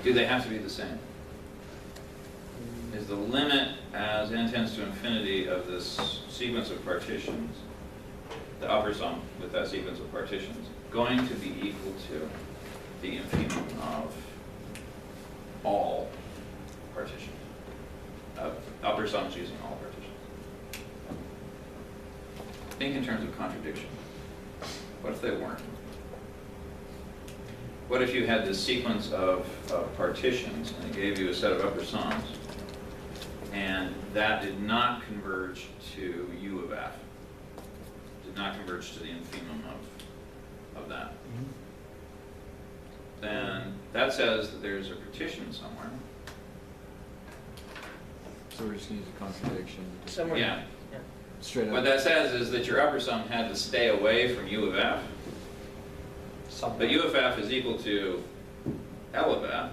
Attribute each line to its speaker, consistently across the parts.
Speaker 1: Do they have to be the same? Is the limit as n tends to infinity of this sequence of partitions, the upper sum with that sequence of partitions, going to be equal to the infimum of all partitions? Upper sums using all partitions. Think in terms of contradiction. What if they weren't? What if you had this sequence of partitions and it gave you a set of upper sums and that did not converge to U of F, did not converge to the infimum of that?
Speaker 2: Mm-hmm.
Speaker 1: Then that says that there's a partition somewhere.
Speaker 2: So we're just going to use a contradiction.
Speaker 3: Somewhere.
Speaker 1: Yeah.
Speaker 2: Straight up.
Speaker 1: What that says is that your upper sum had to stay away from U of F, but U of F is equal to L of F.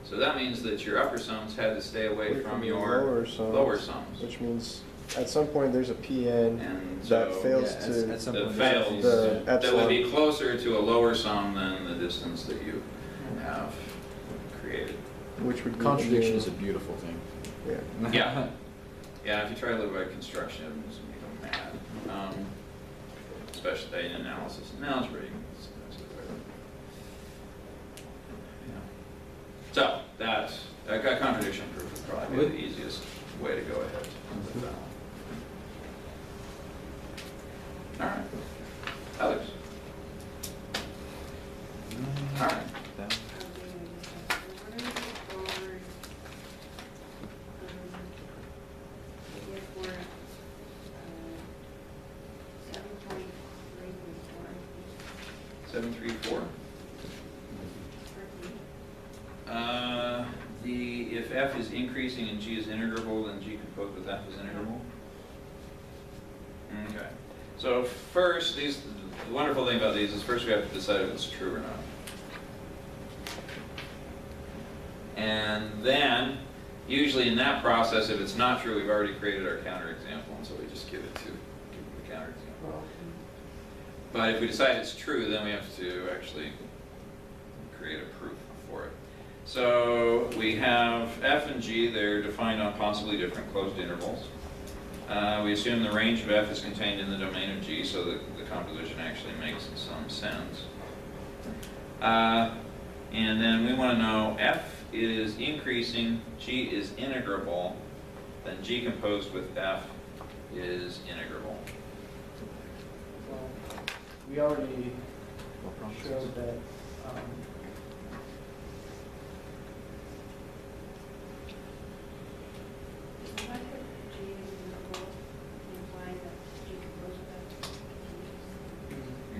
Speaker 1: So that means that your upper sums had to stay away from your lower sums.
Speaker 4: Which means at some point there's a PN
Speaker 1: And
Speaker 4: that
Speaker 1: so
Speaker 4: fails
Speaker 2: yeah,
Speaker 4: to
Speaker 2: at some
Speaker 1: that
Speaker 2: point
Speaker 1: fails,
Speaker 4: the
Speaker 1: that would
Speaker 4: epsilon.
Speaker 1: be closer to a lower sum than the distance that you have created.
Speaker 4: which would be
Speaker 2: Contradiction is a beautiful thing.
Speaker 4: yeah.
Speaker 1: Yeah. Yeah, if you try to live by construction, it just make them mad. Especially in analysis and algebra. So that a contradiction proof would probably be the easiest way to go ahead with that. All right. Others? All right. Seven, three, four. If f is increasing and g is integrable, then g composed with f is integrable. Okay. So first, the wonderful thing about these is first we have to decide if it's true or not. And then, usually in that process, if it's not true, we've already created our counterexample, and so we just give the counterexample. But if we decide it's true, then we have to actually create a proof for it. So we have f and g, they're defined on possibly different closed intervals. We assume the range of f is contained in the domain of g, so that the composition actually makes some sense. And then we want to know f is increasing, g is integrable, then g composed with f is integrable.
Speaker 3: Well, we already showed that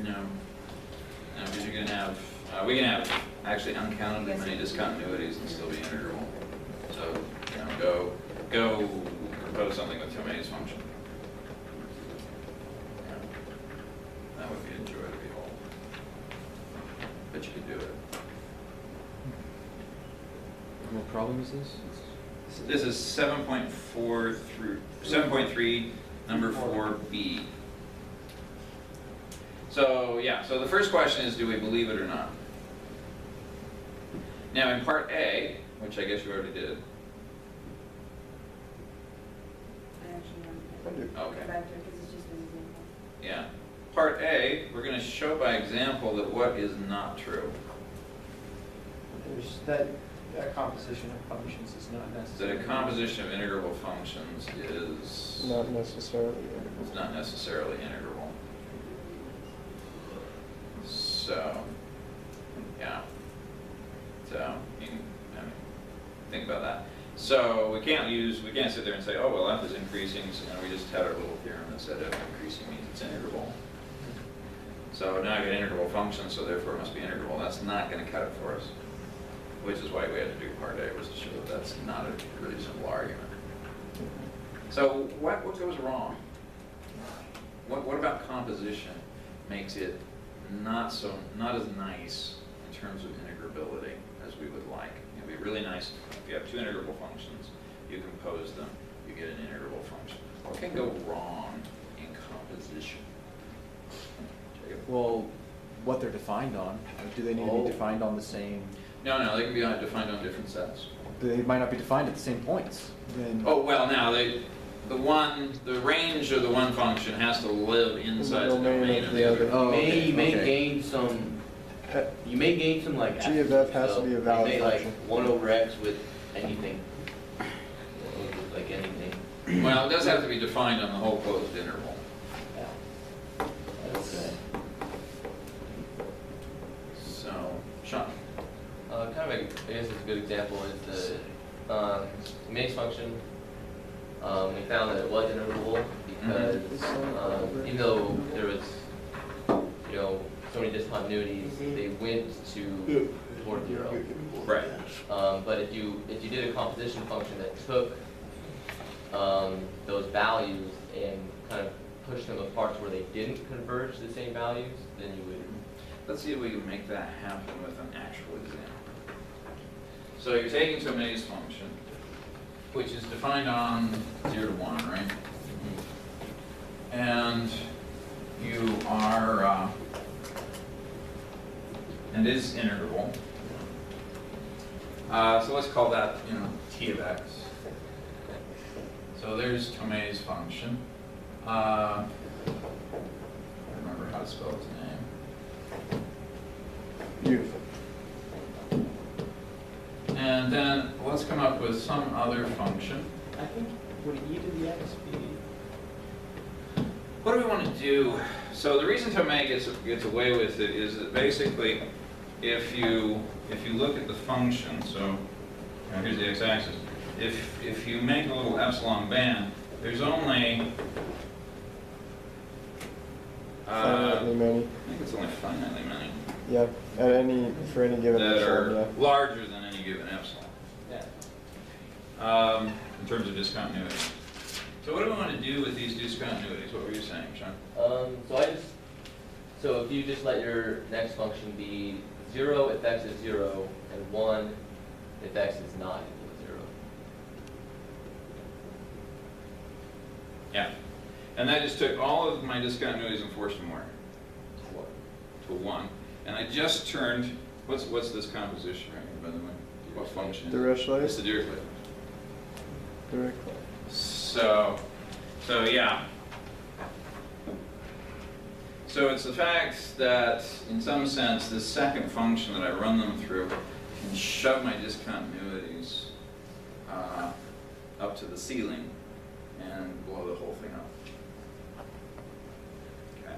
Speaker 1: No, because you're going to have, we can have actually uncounted many discontinuities and still be integral. So, go compose something with Tomei's function. Yeah. That would be a joy to behold. But you can do it.
Speaker 2: What problem is this?
Speaker 1: This is 7.4 through 7.3, number 4b. So yeah, so the first question is, do we believe it or not? Now in part A, which I guess you already did. Okay. Yeah. Part A, we're going to show by example that what is not true.
Speaker 3: there's that composition of functions is not
Speaker 1: That
Speaker 3: necessary.
Speaker 1: a composition of integrable functions is
Speaker 4: Not necessarily.
Speaker 1: not necessarily integrable. So, yeah. So, think about that. So we can't sit there and say, oh, well, f is increasing, so we just had our little theorem that said f increasing means it's integrable. So now I get integrable functions, so therefore it must be integrable. That's not going to cut it for us. Which is why we had to do part A, was to show that that's not a really simple argument. So what goes wrong? What about composition makes it not as nice in terms of integrability as we would like? It'd be really nice if you have two integrable functions, you compose them, you get an integrable function. What can go wrong in composition?
Speaker 2: Well, what they're defined on. Do they need to be defined on the same?
Speaker 1: No, they can be defined on different sets.
Speaker 2: They might not be defined at the same points. Then
Speaker 1: Oh, well, now, the range of the one function has to live inside the domain of the other.
Speaker 2: Oh, okay,
Speaker 5: You may
Speaker 2: okay.
Speaker 5: gain some, you may gain some like.
Speaker 4: G of f has to be a valid
Speaker 5: You may like
Speaker 4: function.
Speaker 5: 1 over x with anything. Like anything.
Speaker 1: Well, it does have to be defined on the whole closed interval.
Speaker 3: Yeah. That's,
Speaker 1: So, Sean?
Speaker 6: Kind of, I guess it's a good example is the maze function. We found that it was integrable because even though there was, so many discontinuities, they went toward 0.
Speaker 1: Right.
Speaker 6: But if you did a composition function that took those values and kind of pushed them apart to where they didn't converge to the same values, then you would.
Speaker 1: Let's see if we can make that happen with an actual example. So you're taking to a maze function, which is defined on 0 to 1, right? And you are, and is integrable. So let's call that, t of x. So there's Tomei's function. I don't remember how to spell its name.
Speaker 4: Beautiful.
Speaker 1: And then let's come up with some other function.
Speaker 3: I think, would e to the x be?
Speaker 1: What do we want to do? So the reason Tomei gets away with it is that basically, if you look at the function, so here's the x-axis. If you make a little epsilon band, there's only
Speaker 4: Finitely many.
Speaker 1: I think it's only finitely many
Speaker 4: Yeah, for any given
Speaker 1: that
Speaker 4: epsilon,
Speaker 1: are
Speaker 4: yeah.
Speaker 1: larger than any given epsilon.
Speaker 3: Yeah.
Speaker 1: In terms of discontinuity. So what do we want to do with these discontinuities? What were you saying, Sean?
Speaker 6: So if you just let your next function be 0 if x is 0 and 1 if x is not equal to 0.
Speaker 1: Yeah. And that just took all of my discontinuities and forced them where? To 1. And I just turned, what's this composition right here, by the way? What function is it?
Speaker 4: Dirichlet?
Speaker 1: It's the Dirichlet.
Speaker 4: Directly.
Speaker 1: So yeah. So it's the fact that, in some sense, this second function that I run them through can shove my discontinuities up to the ceiling and blow the whole thing up. Okay.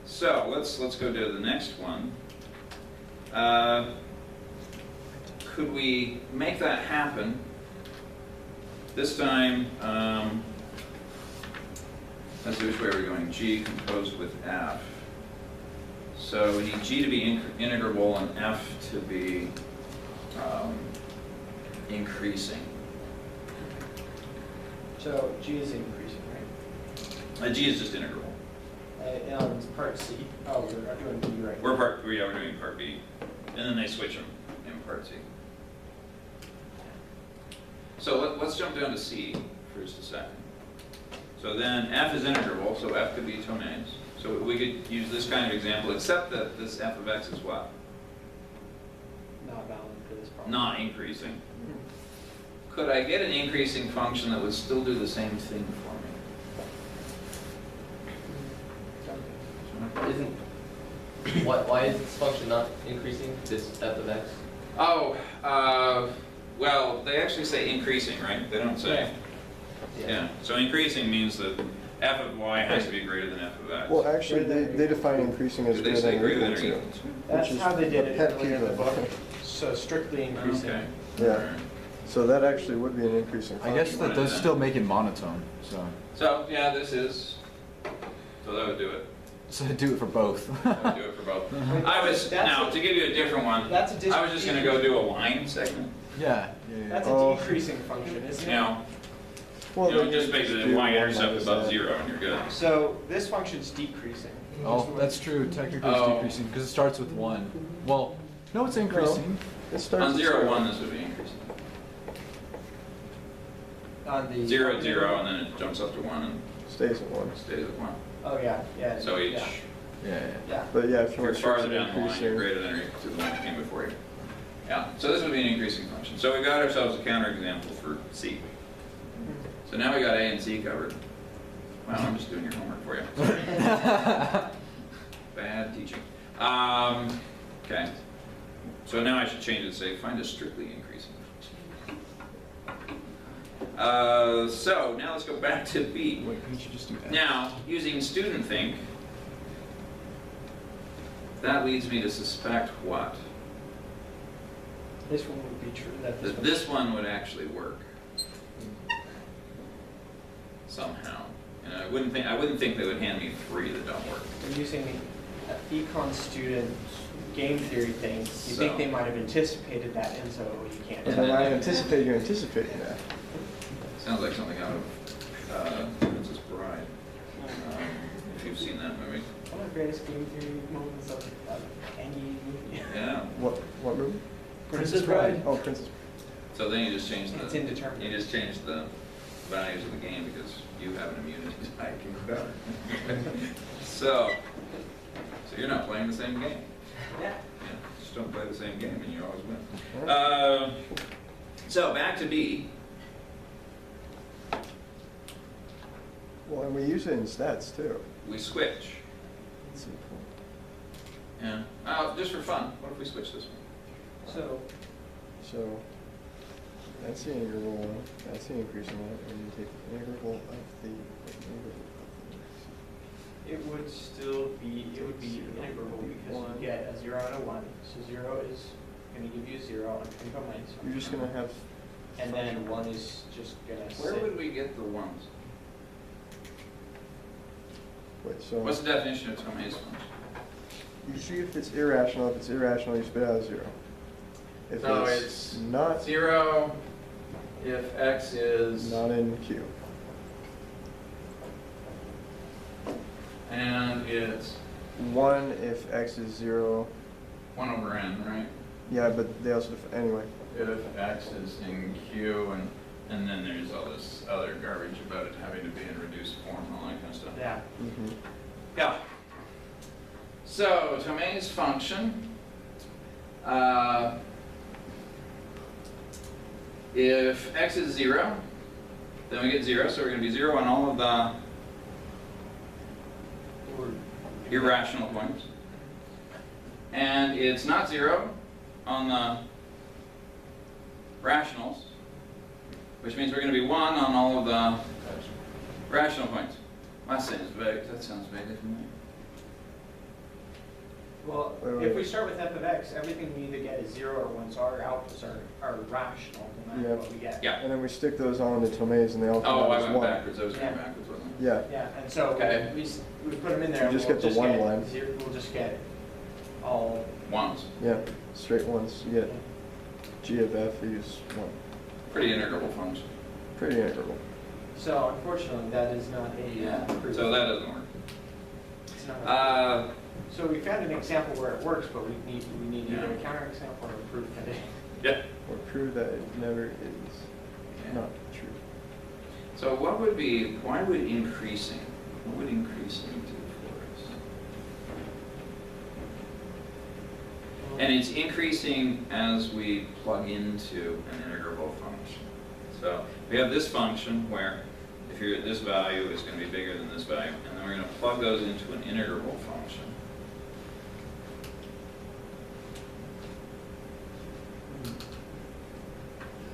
Speaker 1: So let's go to the next one. Could we make that happen? This time, let's see which way we're going. G composed with F. So we need G to be integrable and F to be increasing.
Speaker 3: So G is increasing, right?
Speaker 1: G is just integrable.
Speaker 3: On part C. Oh, we're doing B right now.
Speaker 1: We're doing part B, and then they switch them in part C. So let's jump down to C for just a second. So then F is integrable, so F could be Tomei's. So we could use this kind of example, except that this F of x is what?
Speaker 3: Not valid for this problem.
Speaker 1: Not increasing. Could I get an increasing function that would still do the same thing for me?
Speaker 6: Why is this function not increasing, this f of x?
Speaker 1: Oh, well, they actually say increasing, right? They don't say. Yeah. So increasing means that f of y has to be greater than f of x.
Speaker 4: Well, actually, they define increasing as
Speaker 1: Did they
Speaker 4: greater
Speaker 1: say
Speaker 4: than or
Speaker 1: greater
Speaker 4: equal
Speaker 1: than or
Speaker 4: to.
Speaker 1: equal to?
Speaker 3: That's
Speaker 4: which is
Speaker 3: how they did
Speaker 4: a
Speaker 3: it
Speaker 4: pet
Speaker 3: early in the
Speaker 4: peeve
Speaker 3: book.
Speaker 4: of-
Speaker 3: So strictly increasing.
Speaker 1: Okay.
Speaker 4: Yeah.
Speaker 1: Alright.
Speaker 4: So that actually would be an increasing
Speaker 2: I
Speaker 4: function.
Speaker 2: guess that does still make it monotone.
Speaker 1: So yeah, this is. So that would do it.
Speaker 2: So do it for both.
Speaker 1: That would do it for both. I was now to give you a different one.
Speaker 3: That's a
Speaker 1: I was just going to go do a line segment.
Speaker 2: Yeah.
Speaker 3: That's
Speaker 4: Oh.
Speaker 3: a decreasing function, isn't
Speaker 1: You
Speaker 3: it?
Speaker 1: know,
Speaker 4: Well,
Speaker 1: you know,
Speaker 4: they
Speaker 1: just
Speaker 4: could
Speaker 1: make the
Speaker 4: do
Speaker 1: y-intercept
Speaker 4: one
Speaker 1: above
Speaker 4: minus
Speaker 1: 0 and you're good.
Speaker 3: So this function's decreasing.
Speaker 2: Oh, that's true. Technically, it's
Speaker 1: Oh.
Speaker 2: decreasing because it starts with 1. Well, no, it's increasing.
Speaker 4: that. It starts
Speaker 1: On
Speaker 4: at
Speaker 1: 0, 1, this would be increasing.
Speaker 3: On the
Speaker 1: 0, 0, and then it jumps up to 1 and
Speaker 4: Stays at 1.
Speaker 1: stays at 1.
Speaker 3: Oh yeah, yeah.
Speaker 1: So each,
Speaker 3: Yeah.
Speaker 2: Yeah.
Speaker 3: Yeah.
Speaker 4: But yeah, if
Speaker 1: if
Speaker 4: you
Speaker 1: you're
Speaker 4: want to
Speaker 1: farther
Speaker 4: start
Speaker 1: down the line, you're
Speaker 4: increasing,
Speaker 1: greater than or equal to the one that came before you. Yeah. So this would be an increasing function. So we got ourselves a counterexample for C. So now we got A and C covered. Wow, I'm just doing your homework for you. Sorry. Bad teaching. Okay. So now I should change it to say find a strictly increasing function. So now let's go back to B.
Speaker 2: Wait, couldn't you just do that?
Speaker 1: Now, using student think, that leads me to suspect what?
Speaker 3: This one would be true, that
Speaker 1: That this one would actually work somehow. And I wouldn't think they would hand me 3 that don't work.
Speaker 3: You're using an econ student game theory thing. You
Speaker 1: So-
Speaker 3: think they might have anticipated that, and so you can't.
Speaker 4: But then I anticipate you anticipating that.
Speaker 1: Sounds like something out of Princess Bride, if you've seen that movie.
Speaker 3: One of the greatest game theory moments of any movie.
Speaker 1: Yeah.
Speaker 4: What movie?
Speaker 3: Princess Bride.
Speaker 4: Oh, Princess.
Speaker 1: So then you just change
Speaker 3: It's
Speaker 1: the
Speaker 3: indeterminate.
Speaker 1: the values of the game because you have an immunity to hiking better. So you're not playing the same game.
Speaker 3: Yeah.
Speaker 1: Yeah, just don't play the same game and you always win. So back to B.
Speaker 4: Well, and we use it in stats too.
Speaker 1: We switch.
Speaker 4: That's important.
Speaker 1: Yeah. Just for fun, what if we switch this one?
Speaker 3: So,
Speaker 4: That's the integral one. That's the increasing one, and you take the integral of the
Speaker 3: it would still be, integrable because you get a 0 and a 1. So 0 is going to give you 0 and 3 minus 1.
Speaker 4: You're just gonna have.
Speaker 3: And then 1 is just going to sit.
Speaker 1: Where would we get the ones?
Speaker 4: Wait, so.
Speaker 1: What's the definition of Tomei's function?
Speaker 4: You see if it's irrational. If it's irrational, you spit out a 0. If
Speaker 1: So
Speaker 4: it's
Speaker 1: it's
Speaker 4: not
Speaker 1: 0 if x is
Speaker 4: not in Q.
Speaker 1: and it's
Speaker 4: 1 if x is 0.
Speaker 1: 1 over n, right?
Speaker 4: Yeah, but they also anyway.
Speaker 1: If x is in Q and then there's all this other garbage about it having to be in reduced form and all that kind of stuff.
Speaker 3: Yeah.
Speaker 4: Mm-hmm.
Speaker 1: Yeah. So Tomei's function, if x is 0, then we get 0, so we're going to be 0 on all of the irrational points. And it's not 0 on the rationals, which means we're going to be 1 on all of the rational points. That sounds vague. That sounds vague to me.
Speaker 3: Well,
Speaker 4: Wait.
Speaker 3: if we start with f of x, everything we either get is 0 or 1, so our outputs are rational no matter
Speaker 4: Yeah.
Speaker 3: what we get.
Speaker 1: Yeah.
Speaker 4: And then we stick those on the Tomei's and they all come
Speaker 1: Oh,
Speaker 4: out
Speaker 1: I
Speaker 4: as
Speaker 1: went
Speaker 4: 1.
Speaker 1: backwards. I was going
Speaker 3: Yeah.
Speaker 1: backwards, wasn't
Speaker 4: Yeah.
Speaker 3: Yeah, and so
Speaker 1: Okay.
Speaker 3: we put them in there.
Speaker 4: You
Speaker 3: and
Speaker 4: just
Speaker 3: we'll
Speaker 4: get the 1 line.
Speaker 3: We'll just get all.
Speaker 1: I? Ones.
Speaker 4: Yeah, straight ones. You get g of f is 1.
Speaker 1: Pretty integrable function.
Speaker 4: Pretty integrable.
Speaker 3: So unfortunately, that is not a proof.
Speaker 1: So that doesn't work.
Speaker 3: It's not a
Speaker 1: Uh,
Speaker 3: So we found an example where it works, but we need either a
Speaker 1: Yeah.
Speaker 3: counterexample or a proof that it.
Speaker 1: yeah.
Speaker 4: Or prove that it never is not true.
Speaker 1: So what would be, why would increasing, what would increasing do for us? And it's increasing as we plug into an integrable function. So we have this function where if you're at this value, it's going to be bigger than this value, and then we're going to plug those into an integrable function.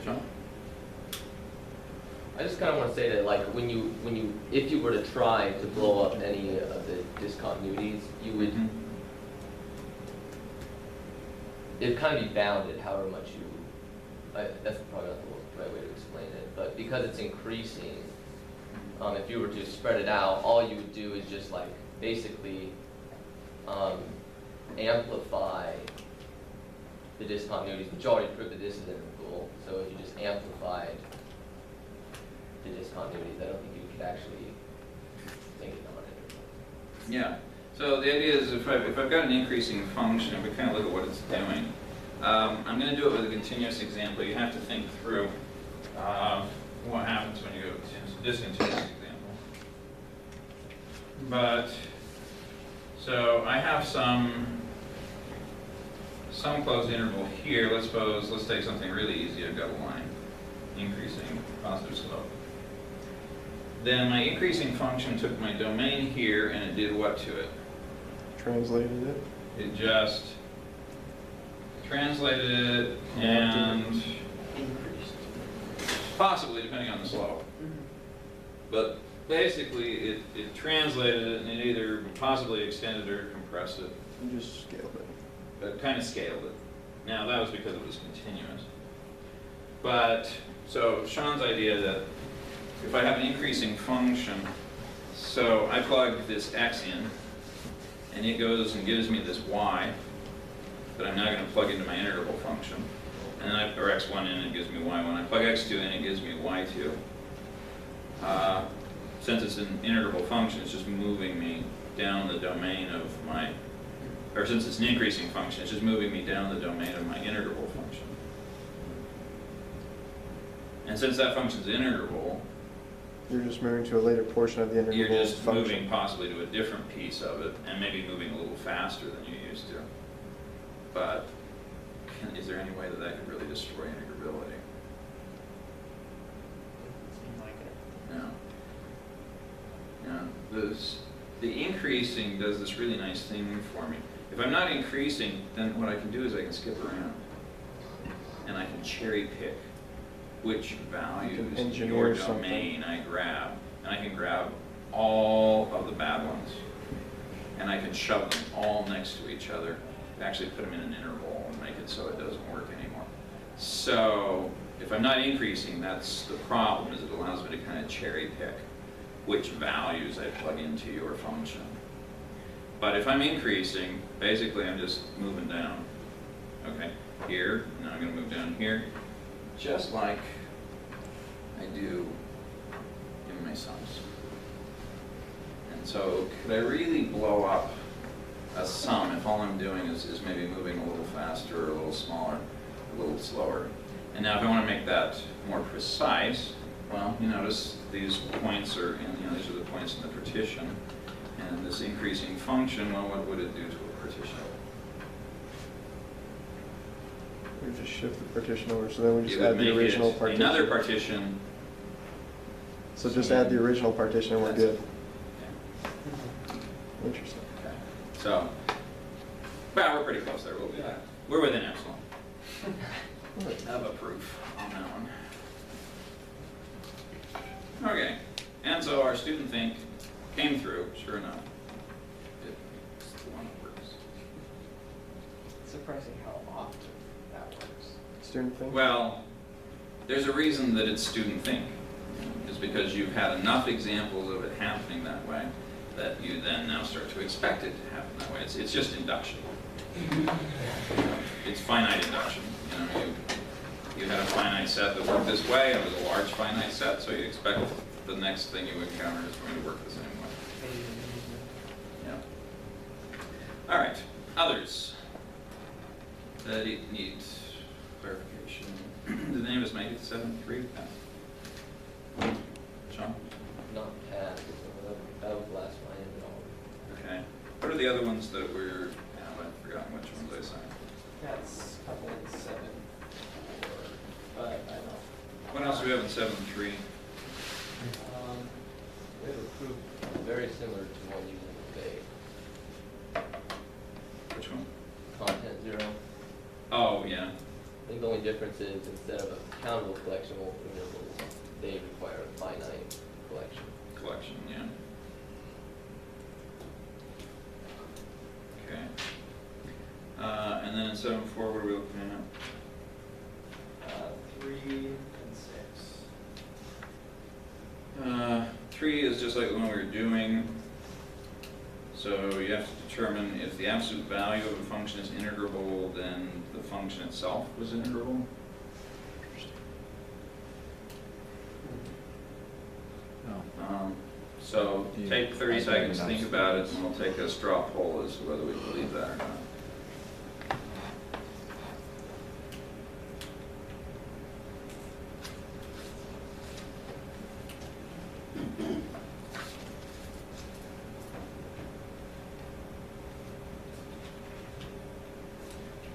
Speaker 1: Sean?
Speaker 6: I just kind of want to say that, like, if you were to try to blow up any of the discontinuities, you would, it'd kind of be bounded however much you, that's probably not the right way to explain it, but because it's increasing, if you were to spread it out, all you would do is just like basically amplify the discontinuities, but you already proved that this is integral, so if you just amplified the discontinuities, I don't think you could actually think it non-integral.
Speaker 1: Yeah. So the idea is if I've got an increasing function, we kind of look at what it's doing. I'm going to do it with a continuous example. You have to think through what happens when you go to discontinuous example. But, so I have some some closed interval here, let's take something really easy. I've got a line, increasing positive slope. Then my increasing function took my domain here and it did what to it?
Speaker 4: Translated it.
Speaker 1: It just translated it and
Speaker 3: Increased.
Speaker 1: possibly, depending on the slope. But basically, it translated it and it either possibly extended or compressed it.
Speaker 4: You just scaled it.
Speaker 1: But kind of scaled it. Now, that was because it was continuous. But, so Sean's idea that if I have an increasing function, so I plug this x in, and it goes and gives me this y, that I'm now going to plug into my interval function. And then or x1 in, it gives me y1. I plug x2 in, it gives me y2. Since it's an interval function, it's just moving me down the domain of my, or since it's an increasing function, it's just moving me down the domain of my interval function. And since that function's interval,
Speaker 4: You're just moving to a later portion of the interval
Speaker 1: you're just
Speaker 4: function.
Speaker 1: moving possibly to a different piece of it, and maybe moving a little faster than you used to. But is there any way that that could really destroy integrability?
Speaker 3: Seemed like it.
Speaker 1: No. No. The increasing does this really nice thing for me. If I'm not increasing, then what I can do is I can skip around. And I can cherry pick which values in
Speaker 4: engineer
Speaker 1: your
Speaker 4: something.
Speaker 1: domain I grab. And I can grab all of the bad ones. And I can shove them all next to each other. Actually put them in an interval and make it so it doesn't work anymore. So if I'm not increasing, that's the problem, is it allows me to kind of cherry pick which values I plug into your function. But if I'm increasing, basically I'm just moving down. Okay, here, now I'm going to move down here, just like I do in my sums. And so could I really blow up a sum if all I'm doing is maybe moving a little faster, or a little smaller, a little slower? And now if I want to make that more precise, well, you notice these points are in, these are the points in the partition. And this increasing function, well, what would it do to a partition?
Speaker 4: We just shift the partition over, so then we
Speaker 1: It
Speaker 4: just
Speaker 1: would
Speaker 4: add the
Speaker 1: make
Speaker 4: original
Speaker 1: it
Speaker 4: partition.
Speaker 1: another partition.
Speaker 4: So just add the original partition and we're
Speaker 1: That's
Speaker 4: good.
Speaker 1: it.
Speaker 4: Interesting.
Speaker 1: Okay. So, well, we're pretty close there. We'll do that. We're within epsilon. Have a proof on that one. Okay, and so our student think came through, sure enough. It's the one that works.
Speaker 3: It's surprising how often that works.
Speaker 4: Student thing?
Speaker 1: Well, there's a reason that it's student think. Is because you've had enough examples of it happening that way that you then now start to expect it to happen that way. It's just induction. It's finite induction. You had a finite set that worked this way, it was a large finite set, so you expect the next thing you encounter is going to work the same way. Yeah. All right, others that need clarification. Did any of us make it to 7.3? Sean?
Speaker 6: Not passed, that was the last one I ended
Speaker 1: Okay. What are the other ones that were, I've forgotten which ones I signed.
Speaker 3: That's a couple in 7, 4, 5, I don't know.
Speaker 1: What else do we have in 7.3?
Speaker 6: We have a proof very similar to one using the
Speaker 1: Which one?
Speaker 6: content 0.
Speaker 1: Oh, yeah.
Speaker 6: I think the only difference is instead of a countable collection of intervals, they require a finite collection.
Speaker 1: Collection, yeah. Okay. And then in 7.4, what are we looking at?
Speaker 3: 3 and 6.
Speaker 1: 3 is just like the one we were doing. So you have to determine if the absolute value of a function is integrable, then the function itself was integrable.
Speaker 2: No.
Speaker 1: So
Speaker 2: Do you-
Speaker 1: take 30
Speaker 2: I
Speaker 1: seconds,
Speaker 2: think
Speaker 1: think
Speaker 2: it's
Speaker 1: about it,
Speaker 2: absolute.
Speaker 1: and we'll take a straw poll as to whether we believe that or not.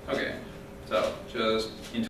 Speaker 1: Okay, just in